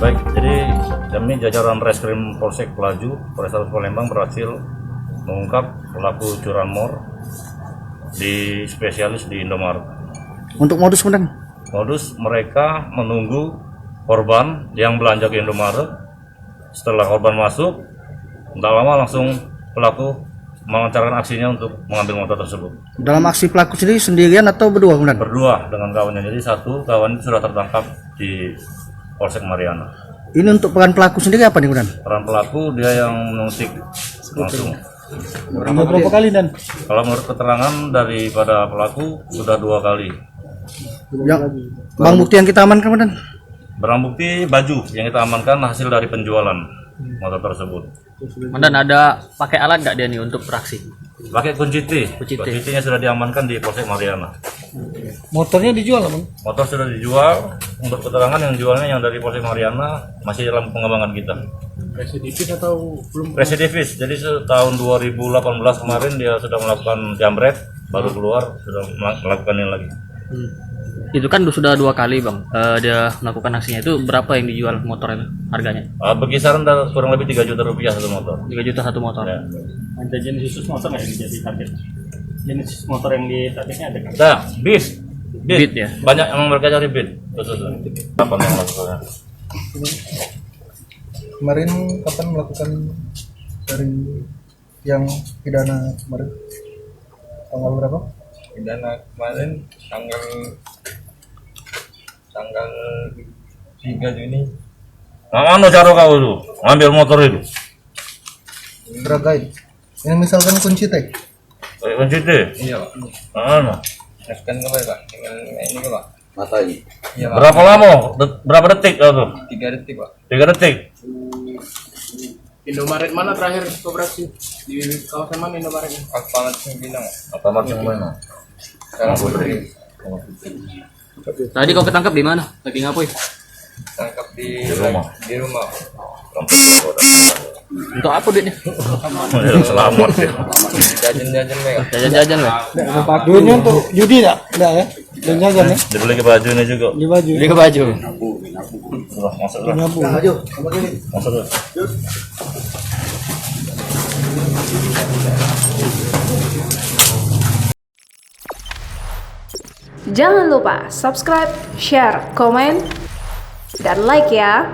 Baik, jadi kami jajaran Reskrim Polsek Plaju, Polres Palembang berhasil mengungkap pelaku curanmor di spesialis di Indomaret. Untuk modus kemudian? Modus mereka menunggu korban yang belanja ke Indomaret. Setelah korban masuk, tidak lama langsung pelaku melancarkan aksinya untuk mengambil motor tersebut. Dalam aksi pelaku sendirian atau berdua kemudian? Berdua dengan kawannya, jadi satu kawan itu sudah tertangkap di Polsek Mariana. Ini untuk peran pelaku sendiri apa nih kemudian? Peran pelaku dia yang menusik langsung. Berapa kali dan? Kalau menurut keterangan daripada pelaku sudah 2 kali. Yang barang bukti yang kita amankan kemudian? Barang bukti baju yang kita amankan hasil dari penjualan motor tersebut. Dan ada pakai alat nggak dia nih untuk beraksi? Pakai kunci T. Kunci T-nya sudah diamankan di Polsek Mariana. Motornya dijual bang? Motor sudah dijual. Untuk keterangan yang jualnya yang dari Polsek Mariana masih dalam pengembangan kita. Residivis atau belum? Residivis. Jadi tahun 2018 kemarin dia sudah melakukan jambret, baru keluar sudah melakukan ini lagi. Itu kan sudah 2 kali bang, dia melakukan aksinya. Itu berapa yang dijual motornya harganya? Berkisaran kurang lebih 3 juta rupiah satu motor. 3 juta satu motor. Ya. Ada jenis khusus motor nggak yang jadi target? Jenis motor yang ditargetnya ada kan? Ada Beat ya. Banyak yang mereka cari Beat. Khusus. Kapan yang melakukannya? Kemarin kapan melakukan dari yang pidana kemarin? Tanggal berapa? Pidana kemarin tanggal 3 Juni. Mana cara kau tuh ngambil motor itu? Beragain. Yang misalkan kunci teh. Kunci T? Iya Pak. Mana? Tekan ke Pak. Dengan ini ke Pak. Mata ini. Iya Pak. Berapa lama? Berapa detik kau tuh? 3 detik Pak. 3 detik. Indomaret mana terakhir operasi? Di kawasan mana Indomaretnya? Alfamart Sembilan. Apa macam mana? Sekarang putri. Tadi kau ketangkap di mana? Lagi ngapain? Tangkap di rumah. Di rumah. Untuk apa duitnya? Selamat ya. Jajan-jajan Pak. Jajan-jajan lah. Duitnya untuk judi tak? Tidak ya? Dan jajan ya? Dibeli ke bajunya juga. Di baju. Beli ke baju. Masuklah. Masuk. Jangan lupa subscribe, share, komen, dan like ya.